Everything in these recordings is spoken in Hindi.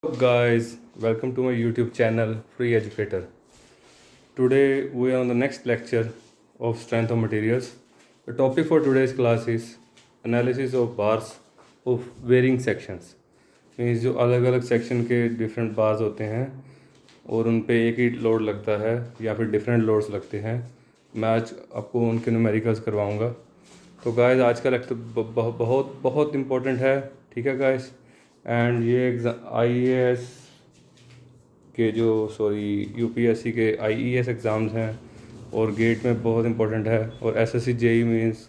Hello guys, welcome to my YouTube channel Free Educator. Today we are on the next lecture of strength of materials. The topic for today's class is analysis of bars of varying sections. Means जो अलग अलग सेक्शन के डिफरेंट बार्स होते हैं और उन पे एक ही लोड लगता है या फिर डिफरेंट लोड्स लगते हैं। मैं आज आपको उनके न्यूमेरिकल्स करवाऊंगा। तो गाइस आज का लेक्चर बहुत बहुत इम्पोर्टेंट है, ठीक है गाइस। एंड ये आईएएस के यूपीएससी के आईईएस एग्ज़ाम्स हैं और गेट में बहुत इंपॉर्टेंट है, और एसएससी जेई मीन्स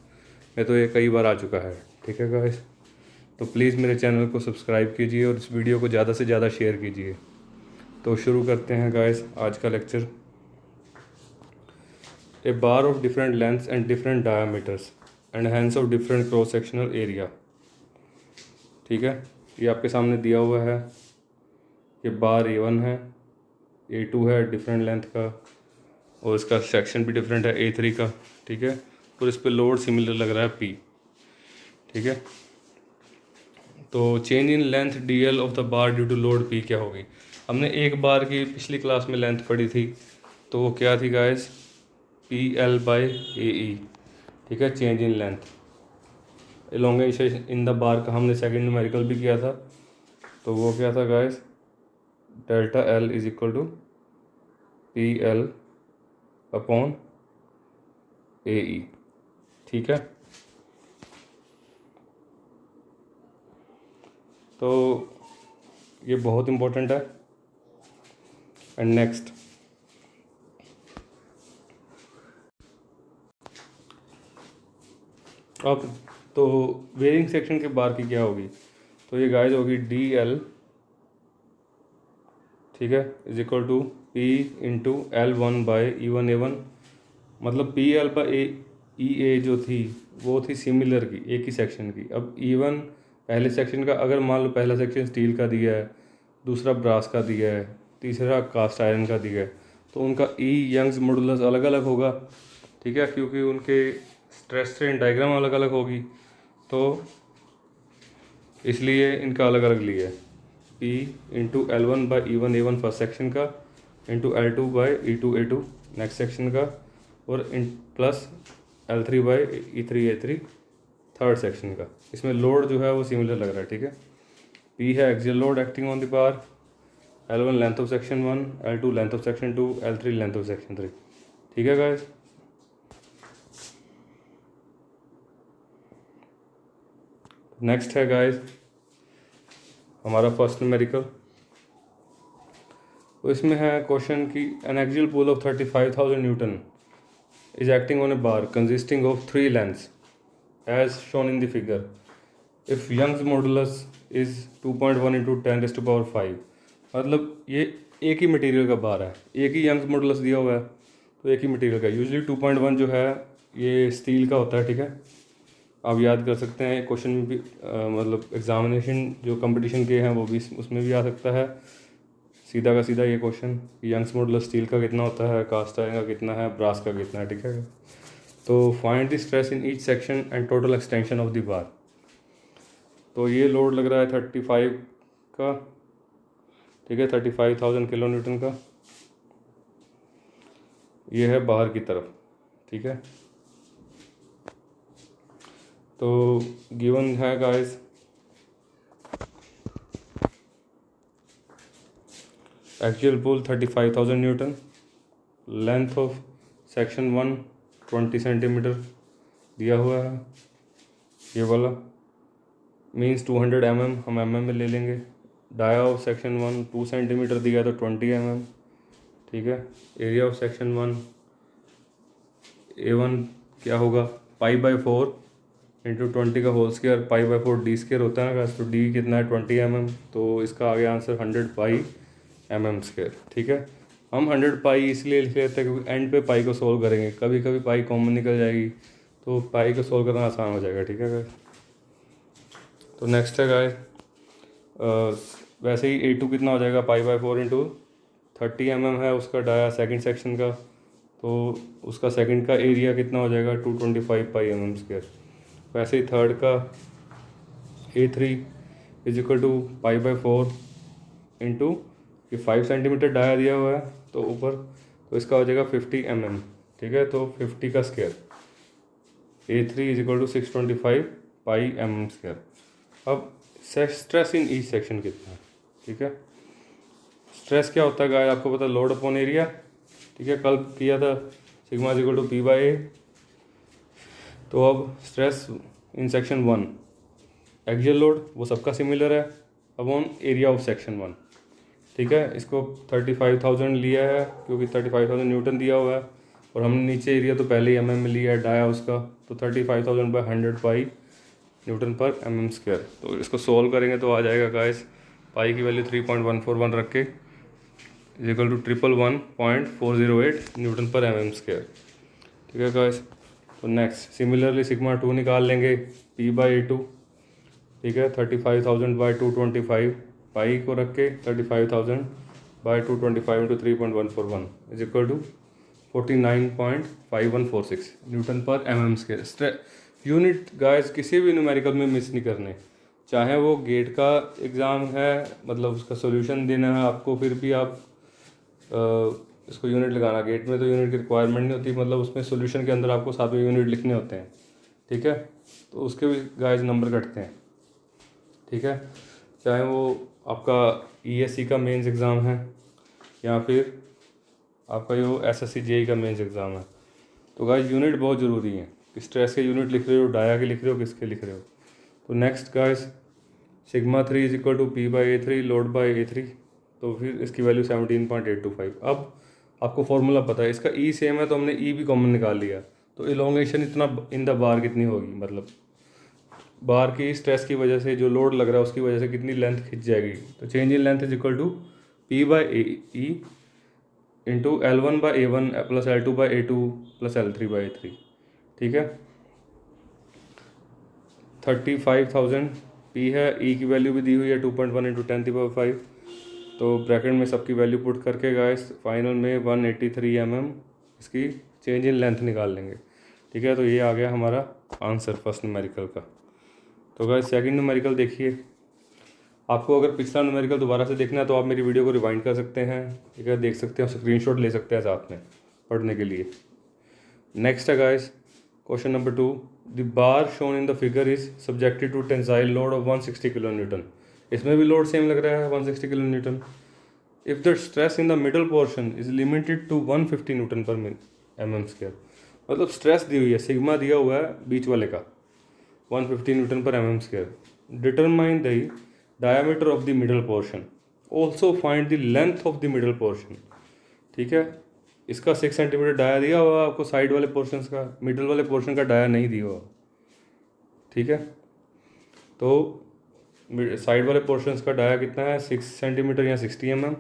में तो ये कई बार आ चुका है, ठीक है गाइस। तो प्लीज़ मेरे चैनल को सब्सक्राइब कीजिए और इस वीडियो को ज़्यादा से ज़्यादा शेयर कीजिए। तो शुरू करते हैं गाइस आज का लेक्चर। A bar of different lengths and different diameters and hence of different cross sectional area, ठीक है। ये आपके सामने दिया हुआ है। ये बार A1 है, A2 है डिफरेंट लेंथ का, और इसका सेक्शन भी डिफरेंट है A3 का, ठीक है। और इस पे लोड सिमिलर लग रहा है P, ठीक है। तो change in length DL of the bar due to load P क्या होगी। हमने एक बार की पिछली क्लास में लेंथ पढ़ी थी, तो वो क्या थी गाइस, PL/AE, ठीक है। Change in length elongation in the bar का हमने सेकंड न्यूमेरिकल भी किया था। तो वो क्या था guys, delta L is equal to PL upon AE, ठीक है। तो ये बहुत इम्पोर्टेंट है। एंड नेक्स्ट, अब तो वेरिंग सेक्शन के बार की क्या होगी। तो ये गाइस होगी DL, ठीक है, is equal to P into L1/E1A1। मतलब PL/EA जो थी वो थी सिमिलर की, एक ही सेक्शन की। अब E1 पहले सेक्शन का, अगर मान लो पहला सेक्शन स्टील का दिया है, दूसरा ब्रास का दिया है, तीसरा कास्ट आयरन का दिया है, तो उनका यंग्स मॉडुलस अलग अलग होगा, ठीक है, क्योंकि उनके स्ट्रेस स्ट्रेन डायग्राम अलग अलग होगी। तो इसलिए इनका अलग अलग लिया है, P into L1/E1A1 first section का, इंटू L2/E2A2 नेक्स्ट सेक्शन का, और प्लस L3/E3A3 थर्ड सेक्शन का। इसमें लोड जो है वो सिमिलर लग रहा है, ठीक है। P है axial load acting on the bar, L1 length of section 1, L2 length of section 2, L3 length of section 3, ठीक है गाइस। नेक्स्ट है गाइस हमारा फर्स्ट न्यूमेरिकल। तो इसमें है क्वेश्चन की an axial pull of 35,000 newton is acting on a bar consisting of 3 lengths as shown in the figure if Young's modulus is 2.1 into 10⁵ मतलब ये एक ही मटेरियल का बार है, एक ही यंग्स मॉडुलस दिया हुआ है, तो एक ही मटेरियल का। यूजुअली 2.1 जो है ये स्टील का होता है, ठीक है। आप याद कर सकते हैं क्वेश्चन में भी, मतलब एग्जामिनेशन जो कंपटीशन के हैं वो भी उसमें भी आ सकता है। सीधा का सीधा ये क्वेश्चन, यंग्स मॉडुलस स्टील का कितना होता है, कास्ट आयरन का कितना है, ब्रास का कितना है, ठीक है। तो find the stress in each section and total extension of the बार। तो ये लोड लग रहा है 35 का, ठीक है, 35,000 किलो न्यूटन का। ये है बाहर की तरफ, ठीक है। तो गिवन है guys actual pull 35,000 newton, length of section 1 20 centimetre दिया हुआ है, ये वाला मीन्स 200 mm, हम mm में ले लेंगे। डाया ऑफ सेक्शन 1 2 सेंटीमीटर दिया तो 20 mm, ठीक है। एरिया ऑफ सेक्शन 1 A1 क्या होगा, π/4 इंटू 20 का होल स्क्वायर, π/4 d² होता है ना, तो d कितना है 20 mm, तो इसका आगे आंसर 100π/mm², ठीक है। हम 100π इसलिए लिख लेते हैं क्योंकि एंड पे पाई को सोल्व करेंगे, कभी कभी पाई कॉमन निकल जाएगी तो पाई को सोल्व करना आसान हो जाएगा, ठीक है गाइस। तो नेक्स्ट है गाइस, वैसे ही A2 कितना हो जाएगा, π/4 इंटू 30 mm है उसका डाया सेकंड सेक्शन का, तो उसका सेकंड का एरिया कितना हो जाएगा 225π/mm²। वैसे ही थर्ड का A3 is equal to π/4 into ये 5 सेंटीमीटर डाया दिया हुआ है तो ऊपर, तो इसका हो जाएगा 50 mm, ठीक है। तो 50 का square A3 is equal to 625 pi mm square. अब स्ट्रेस इन ईच सेक्शन कितना है, ठीक है। स्ट्रेस क्या होता है गाइस, आपको पता, लोड अपॉन एरिया, ठीक है, कल किया था, sigma is equal to P/A। तो अब stress in section 1 axial load वो सबका सिमिलर है अपॉन एरिया ऑफ सेक्शन 1, ठीक है। इसको 35,000 लिया है क्योंकि 35,000 न्यूटन दिया हुआ है, और हमने नीचे एरिया तो पहले ही mm में लिया है डाया उसका, तो 35,000 बाई 100 पाई न्यूटन पर mm स्क्वायर। तो इसको सोल्व करेंगे तो आ जाएगा गाइस, पाई की वैल्यू 3.141 रख के इज इक्वल टू 111.408 न्यूटन पर mm स्क्वायर, ठीक है गाइस। तो नेक्स्ट सिमिलरली सिग्मा 2 निकाल लेंगे P/A2, ठीक है। 35,000 बाई 225 पाई को रख के 35,000 by 225 into 3.141 is equal to 49.5146 newton पर mm स्क्वायर। यूनिट गाइस किसी भी न्यूमेरिकल में मिस नहीं करने, चाहे वो गेट का एग्ज़ाम है, मतलब उसका सॉल्यूशन देना है आपको, फिर भी आप इसको यूनिट लगाना। गेट में तो यूनिट की रिक्वायरमेंट नहीं होती, मतलब उसमें सॉल्यूशन के अंदर आपको साथ में यूनिट लिखने होते हैं, ठीक है। तो उसके भी गाइस नंबर कटते हैं, ठीक है। चाहे वो आपका ESC का मेंस एग्ज़ाम है या फिर आपका जो SSC JEE का मेंस एग्ज़ाम है, तो गाइस यूनिट बहुत ज़रूरी है। स्ट्रेस के यूनिट लिख रहे हो, डाया के लिख रहे हो, किसके लिख रहे हो। तो next guys sigma 3 is equal to P/A3 load by A3, तो फिर इसकी वैल्यू 17.825। अब आपको फॉर्मूला पता है, इसका E सेम है तो हमने E भी कॉमन निकाल लिया, तो इलोंगेशन इतना इन द बार कितनी होगी, मतलब बार की स्ट्रेस की वजह से जो लोड लग रहा है उसकी वजह से कितनी लेंथ खिंच जाएगी। तो change in length is equal to P/E into L1/A1 plus L2/A2 plus L3/A3, ठीक है। 35,000 P है, E की वैल्यू भी दी हुई है 2.1 इंटू 10⁵, तो ब्रैकेट में सबकी वैल्यू पुट करके गाइस फाइनल में 183 mm इसकी चेंज इन लेंथ निकाल लेंगे, ठीक है। तो ये आ गया हमारा आंसर फर्स्ट न्यूमेरिकल का। तो गाइस सेकंड न्यूमेरिकल देखिए, आपको अगर पिछला न्यूमेरिकल दोबारा से देखना है तो आप मेरी वीडियो को रिवाइंड कर सकते हैं, ठीक है, देख सकते हैं, स्क्रीनशॉट ले सकते हैं साथ में पढ़ने के लिए। नेक्स्ट है guys question number 2, the bar shown in the figure is subjected to tensile load of 160 kilo newton. इसमें भी लोड सेम लग रहा है 160 kilo newton. If the stress in the middle portion is limited to 150 newton पर mm स्क्वायर, मतलब स्ट्रेस दी हुई है, सिग्मा दिया हुआ है बीच वाले का 150 न्यूटन पर mm square. Determine the diameter of the middle portion, also find the length of the middle portion, ठीक है। इसका 6 सेंटीमीटर डाया दिया हुआ आपको साइड वाले पोर्शन का, मिडल वाले पोर्शन का डाया नहीं दिया हुआ, ठीक है। तो साइड वाले पोर्शंस का डाया कितना है 6 सेंटीमीटर या 60 mm,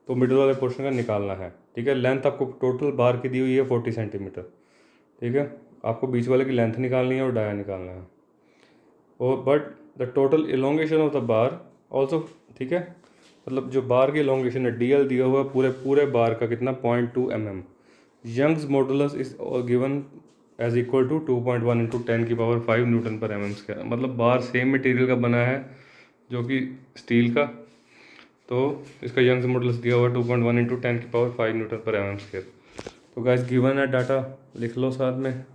तो मिडल वाले पोर्शन का निकालना है, ठीक है। लेंथ आपको टोटल बार की दी हुई है 40 सेंटीमीटर, ठीक है। आपको बीच वाले की लेंथ निकालनी है और डाया निकालना है, और but the total elongation of the bar also, ठीक है, मतलब जो बार की इलोंगेशन है DL दिया हुआ पूरे बार का कितना 0.2 mm। Young's modulus is given as equal to 2.1 into 10⁵ newton पर mm स्क्वायर, मतलब बार सेम मटेरियल का बना है जो कि स्टील का, तो इसका यंग्स मॉडुलस दिया हुआ 2.1 इंटू 10⁵ न्यूटन पर mm स्क्वायर। तो गाइस गिवन है डाटा, लिख लो साथ में।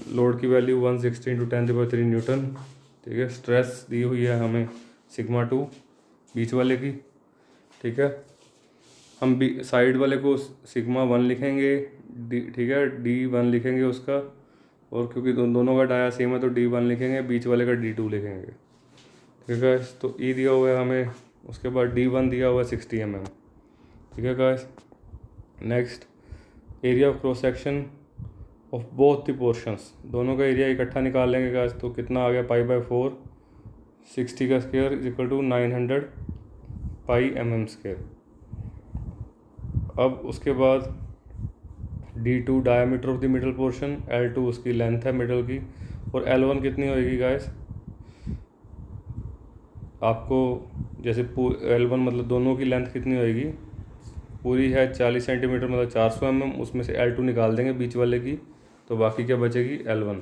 लोड की वैल्यू 160 इंटू 10⁵ न्यूटन, ठीक है। स्ट्रेस दी हुई है हमें सिग्मा 2 बीच वाले की, ठीक है। हम साइड वाले को सिग्मा 1 लिखेंगे, ठीक है, D1 लिखेंगे उसका, और क्योंकि दोनों का डाया सेम है तो D1 लिखेंगे, बीच वाले का D2 लिखेंगे, ठीक है। तो E दिया हुआ है हमें, उसके बाद D1 दिया हुआ है 60 mm, ठीक है guys. Next area of cross section of both the portions, दोनों का एरिया इकट्ठा निकाल लेंगे गाइस, तो कितना आ गया π/4, 60 का square is equal to 900 pi mm square. अब उसके बाद D2 diameter of the middle portion, L2 उसकी लेंथ है मिडल की, और L1 कितनी होएगी गाइस, आपको जैसे L1 मतलब दोनों की लेंथ कितनी होएगी, पूरी है 40 सेंटीमीटर, मतलब 400 mm, उसमें से L2 निकाल देंगे बीच वाले की, तो बाकी क्या बचेगी L1।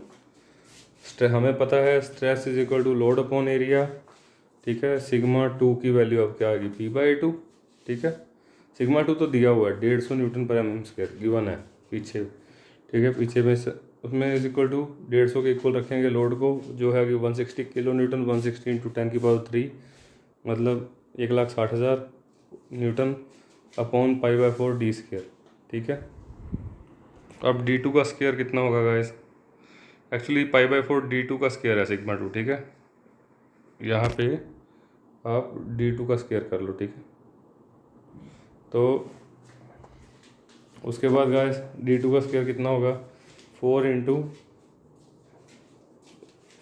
हमें पता है stress is equal to load upon area, ठीक है। सिग्मा 2 की वैल्यू अब क्या आ गई, P/2, ठीक है। सिग्मा 2 तो दिया हुआ है 150 न्यूटन पर mm² गिवन है पीछे, ठीक है। पीछे में उसमें इज इक्वल टू 150 के इक्वल रखेंगे लोड को, जो है कि 160 किलो न्यूटन, 160 इंटू 10⁻³ मतलब 1,60,000 न्यूटन अपॉन π/4 d², ठीक है। अब d2 का स्क्वायर कितना होगा गाइस, एक्चुअली π/4 d2 का स्क्वायर है सिग्मा 2, ठीक है। यहाँ पे आप d2 का स्क्वायर कर लो, ठीक है। तो उसके बाद गाइस d2 का स्क्वायर कितना होगा, 4 इंटू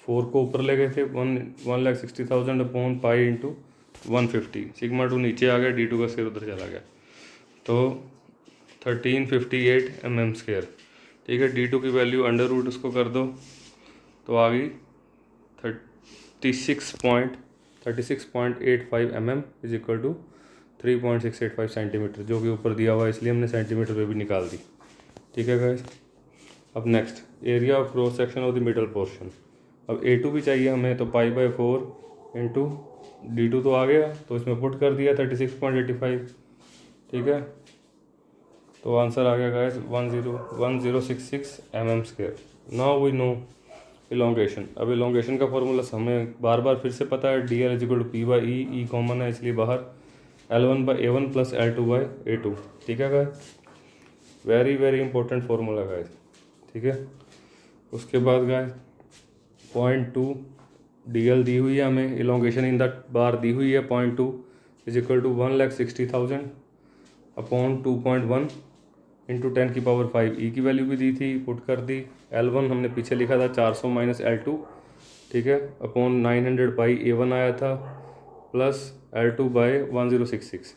4 को ऊपर ले गए थे 1,60,000 अपॉन पाई इंटू 150, सिग्मा 2 नीचे आ गया, d2 का स्क्वायर उधर चला गया, तो 1358 mm², ठीक है। d2 की वैल्यू अंडर रूट उसको कर दो तो आ गई 36.85 mm is equal to 3.685 centimetre, जो कि ऊपर दिया हुआ है इसलिए हमने सेंटीमीटर पे भी निकाल दी, ठीक है गाइस। अब next area of cross section of the middle portion, अब A2 भी चाहिए हमें, तो π/4 इंटू d2 तो आ गया, तो इसमें पुट कर दिया 36.85, ठीक है। तो आंसर आ गया guys 1066 mm²। Now we know elongation. अब इलोंगेशन का फॉर्मूला हमें बार बार फिर से पता है, DL is equal to P/E, E common है इसलिए बाहर, L1/A1 प्लस L2/A2, ठीक है guys. Very very important formula guys, ठीक है। उसके बाद गाइस 0.2 DL दी हुई है हमें, इलोंगेशन इन द बार दी हुई है 0.2 is equal to 1,60,000 upon 2.1 into 10⁵ E की वैल्यू भी दी थी, पुट कर दी। L1 हमने पीछे लिखा था 400 माइनस L2, ठीक है, अपॉन 900 पाई A1 आया था प्लस L2/1066,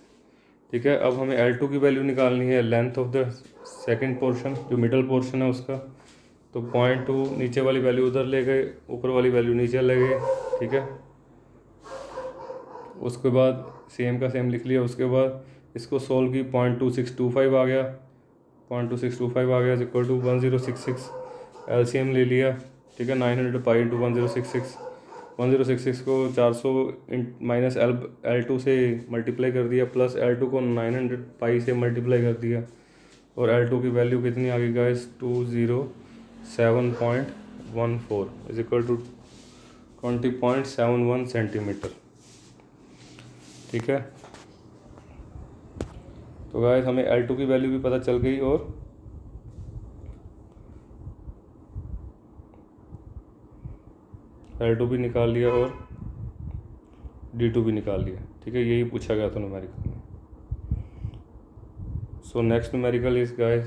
ठीक है। अब हमें L2 की वैल्यू निकालनी है, length of the second portion जो मिडल पोर्शन है उसका, तो 0.2 नीचे वाली वैल्यू उधर ले गए, ऊपर वाली वैल्यू नीचे ले गए, ठीक है। उसके बाद सेम का सेम लिख लिया। उसके बाद इसको सोल्व की 0.2625 आ गया, 0.2625 आ गया इक्वल टू 1066, LCM ले लिया, ठीक है। 900 पाई इंटू 1066, 1066 को 400 माइनस L2 से मल्टीप्लाई कर दिया, प्लस L2 को 900 पाई से मल्टीप्लाई कर दिया, और L2 की वैल्यू कितनी आ गई guys, 207.14 is equal to 20.71 centimetre, ठीक है। तो गाइस हमें L2 की वैल्यू भी पता चल गई और L2 भी निकाल लिया और D2 भी निकाल लिया, ठीक है। यही पूछा गया था न्यूमेरिकल में। So next numerical is guys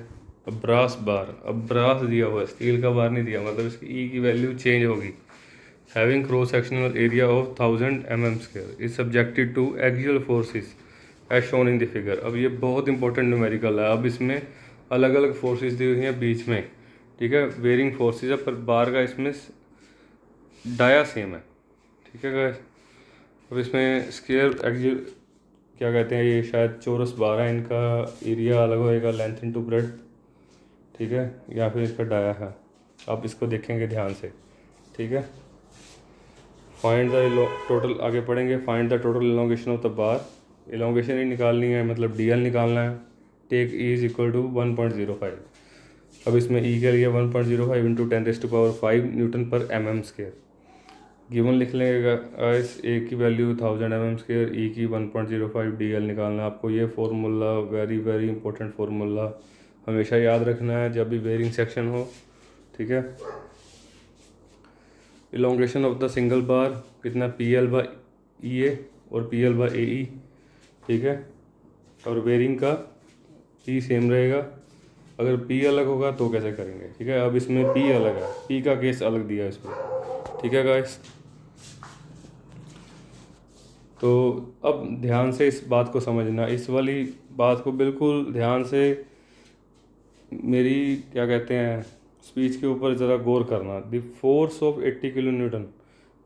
brass bar. अब ब्रास दिया हुआ है, स्टील का बार नहीं दिया, मतलब इसकी ई की वैल्यू चेंज होगी। Having cross sectional area of 1000 mm² is subjected to axial forces as shown in the figure. अब ये बहुत इंपॉर्टेंट न्यूमेरिकल है। अब इसमें अलग अलग फोर्सेस दी हुई हैं बीच में, ठीक है, वेरिंग फोर्सेस है, पर बार का इसमें डाया सेम है, ठीक है गाइस। अब इसमें स्क्वायर एक्सियल क्या कहते हैं, ये शायद चौरस बार है, इनका एरिया अलग होएगा, लेंथ इनटू ब्रेड्थ, ठीक है, या फिर इसका डाया है। आप इसको देखेंगे ध्यान से, ठीक है। फाइंड द टोटल, आगे पढ़ेंगे, find the total elongation of the bar. Elongation ही निकालनी है, मतलब DL निकालना है। Take E is equal to 1.05। अब इसमें E के लिए 1.05 इंटू 10⁵ न्यूटन पर mm²। गिवन लिख लेंगे इस ए की वैल्यू 1000 mm², ई की 1.05, DL निकालना है आपको। ये formula very very important formula हमेशा याद रखना है जब भी वेरिंग सेक्शन हो, ठीक है। इलोंगेशन ऑफ द सिंगल बार कितना, PL/EA और PL/AE, ठीक है। और वेरिंग का P सेम रहेगा। अगर P अलग होगा तो कैसे करेंगे, ठीक है। अब इसमें P अलग है, P का केस अलग दिया है इसमें, ठीक है गाइस। तो अब ध्यान से इस बात को समझना, इस वाली बात को बिल्कुल ध्यान से मेरी क्या कहते हैं स्पीच के ऊपर ज़रा गौर करना। The force of 80 kilo Newton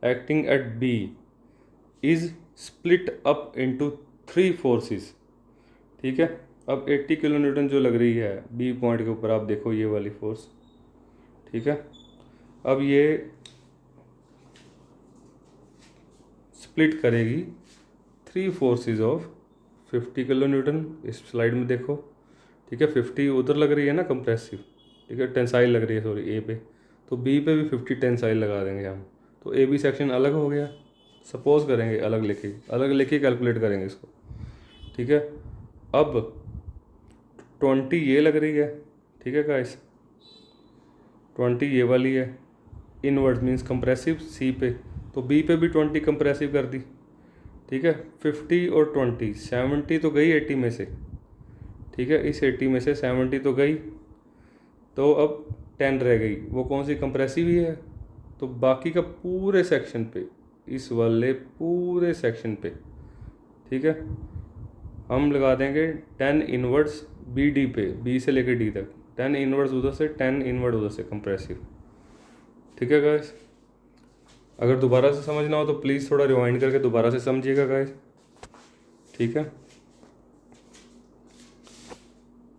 acting at B is split up into 3 forces, ठीक है। अब 80 किलो न्यूटन जो लग रही है B पॉइंट के ऊपर, आप देखो ये वाली फोर्स, ठीक है। अब ये स्प्लिट करेगी 3 फोर्सेस ऑफ 50 किलो न्यूटन। इस स्लाइड में देखो, ठीक है, 50 उधर लग रही है ना कंप्रेसिव, ठीक है, टेंसाइल लग रही है सॉरी ए पे, तो बी पे भी 50 टेंसाइल लगा देंगे हम, तो ए बी सेक्शन अलग हो गया। सपोज करेंगे अलग लेके कैलकुलेट करेंगे इसको, ठीक है। अब 20 ये लग रही है, ठीक है गाइस, 20 ये वाली है, इनवर्ड मीन्स कंप्रेसिव सी पे, तो बी पे भी 20 कंप्रेसिव कर दी, ठीक है। 50 और 20, 70 तो गई 80 में से, ठीक है, इस 80 में से 70 तो गई, तो अब 10 रह गई, वो कौन सी कंप्रेसिव ही है। तो बाकी का पूरे सेक्शन पे, इस वाले पूरे सेक्शन पे, ठीक है, हम लगा देंगे 10 इनवर्ड्स बी डी पे, बी से लेकर डी तक 10 इनवर्ड्स उधर से, 10 इनवर्ड उधर से कंप्रेसिव, ठीक है गाइस। अगर दोबारा से समझना हो तो प्लीज़ थोड़ा रिवाइंड करके दोबारा से समझिएगा गाइस, ठीक है।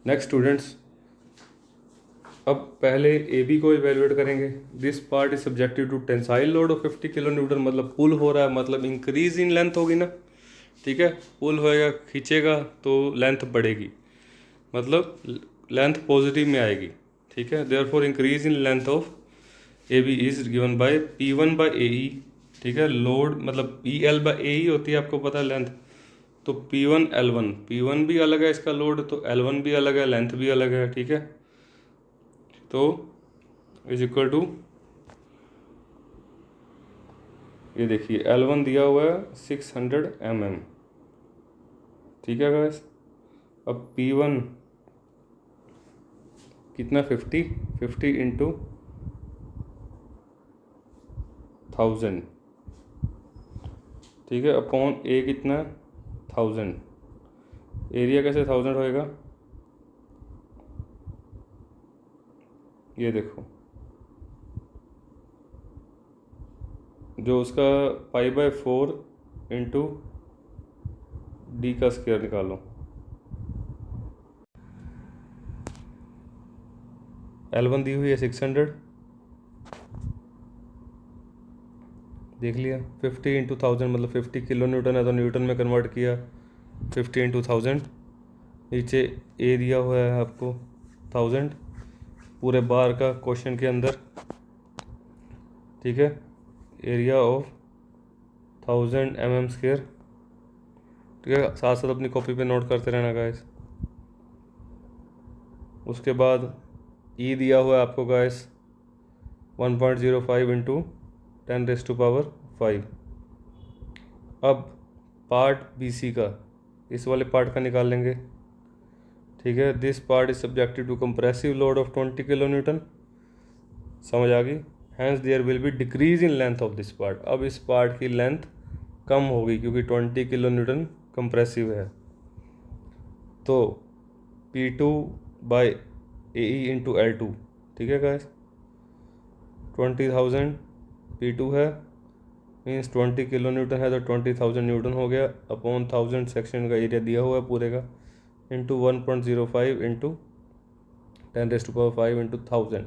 नेक्स्ट स्टूडेंट्स, अब पहले ए बी को इवेलुएट करेंगे। This part is subjected to tensile load of 50 kilo newton, मतलब पुल हो रहा है, मतलब इंक्रीज इन लेंथ होगी ना, ठीक है, पुल होएगा, खींचेगा तो लेंथ बढ़ेगी, मतलब लेंथ पॉजिटिव में आएगी, ठीक है। Therefore increase in length of A B is given by P1 by A E, ठीक है। लोड मतलब EL बाय ए ई होती है, आपको पता है लेंथ, तो P1 L1, P1 भी अलग है इसका लोड, तो L1 भी अलग है, लेंथ भी अलग है, ठीक है। तो इज इक्वल टू, ये देखिए L1 दिया हुआ है 600 mm, ठीक है गाइस। अब P1 कितना, 50 इंटू 1000, ठीक है, अपॉन ए कितना 1000, एरिया कैसे 1000 होएगा, ये देखो, जो उसका π/4 इंटू डी का स्क्वायर निकालो, L1 दी हुई है 600, देख लिया, 50 इंटू 1000 मतलब 50 किलो न्यूटन है, तो न्यूटन में कन्वर्ट किया 50 इंटू 1000, नीचे ए दिया हुआ है आपको 1000 पूरे बार का क्वेश्चन के अंदर, ठीक है। एरिया ऑफ 1000 mm स्क्वायर, ठीक है, साथ साथ अपनी कॉपी पे नोट करते रहना गाइस। उसके बाद ई दिया हुआ है आपको गाइस 1.05 इंटू 10⁵5। अब पार्ट BC का, इस वाले पार्ट का निकाल लेंगे, ठीक है। This part is subjected to compressive load of 20 kilo newton, समझ आ गई। Hence there will be decrease in length of this part, अब इस पार्ट की लेंथ कम होगी क्योंकि 20 किलो न्यूटन कंप्रेसिव है, तो P2 bye A E into L2, ठीक है गाइस। 20,000 P2 है, मीन्स 20 किलो न्यूटन है, तो 20,000 न्यूटन हो गया, अपॉन 1000 सेक्शन का एरिया दिया हुआ है पूरे का, इंटू 1.05 इंटू 10⁵5 इंटू 1000।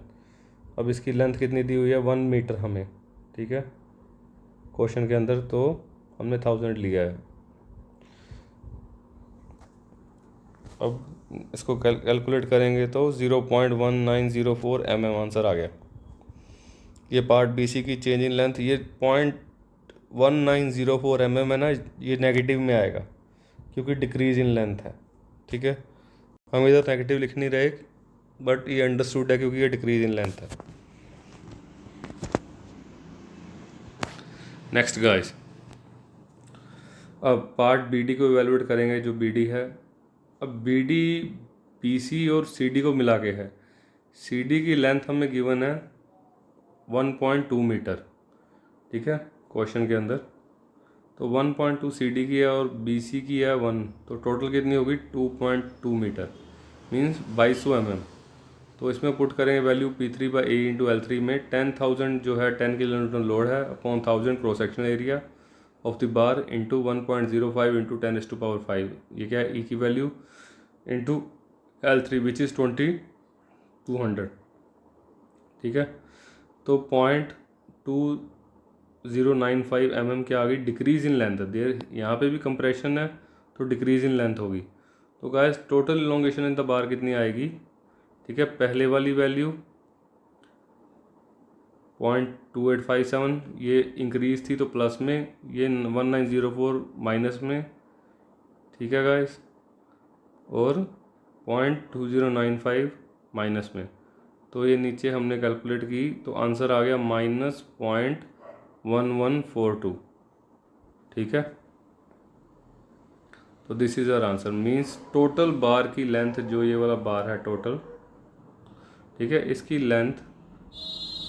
अब इसकी लेंथ कितनी दी हुई है, 1 मीटर हमें, ठीक है, क्वेश्चन के अंदर, तो हमने 1000 लिया है। अब इसको कैलकुलेट करेंगे तो 0.1904 mm आंसर आ गया। ये पार्ट BC की चेंज इन लेंथ, ये 0.1904 mm है ना, ये नेगेटिव में आएगा क्योंकि डिक्रीज इन लेंथ है, ठीक है। हम इधर नेगेटिव लिख नहीं रहे, बट ये अंडरस्टूड है क्योंकि ये डिक्रीज इन लेंथ है। नेक्स्ट गाइस, अब पार्ट BD को इवेलुएट करेंगे, जो BD है। अब BD BC और CD को मिला के है। CD की लेंथ हमें गिवन है 1.2 मीटर, ठीक है, क्वेश्चन के अंदर, तो 1.2 CD की है और BC की है 1, तो टोटल कितनी होगी 2.2 मीटर, मीन्स 2200 mm। तो इसमें पुट करेंगे value P3 by A into L3 में 10,000 जो है 10 किलो न्यूटन लोड है, upon 1000 cross sectional area of the bar into 1.05 into 10⁵5, ये क्या है, ई की value into L3 which is 200, ठीक है। तो 0.2 0.095 mm क्या आ गई, डिक्रीज इन लेंथ। देर यहाँ पे भी कंप्रेशन है तो डिक्रीज इन लेंथ होगी। तो guys total elongation in the bar कितनी आएगी, ठीक है। पहले वाली वैल्यू 0.2857, ये इंक्रीज थी तो प्लस में, ये 1904 माइनस में, ठीक है गाइस, और 0.2095 माइनस में। तो ये नीचे हमने कैलकुलेट की तो आंसर आ गया -0.1142, ठीक है। तो this is our answer, means total bar की लेंथ, जो ये वाला बार है टोटल, ठीक है, इसकी लेंथ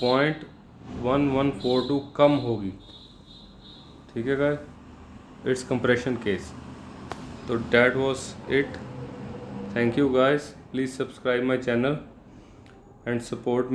0.1142 कम होगी, ठीक है गाइस, इट्स कंप्रेशन केस। तो that was it. Thank you guys, please subscribe my channel and support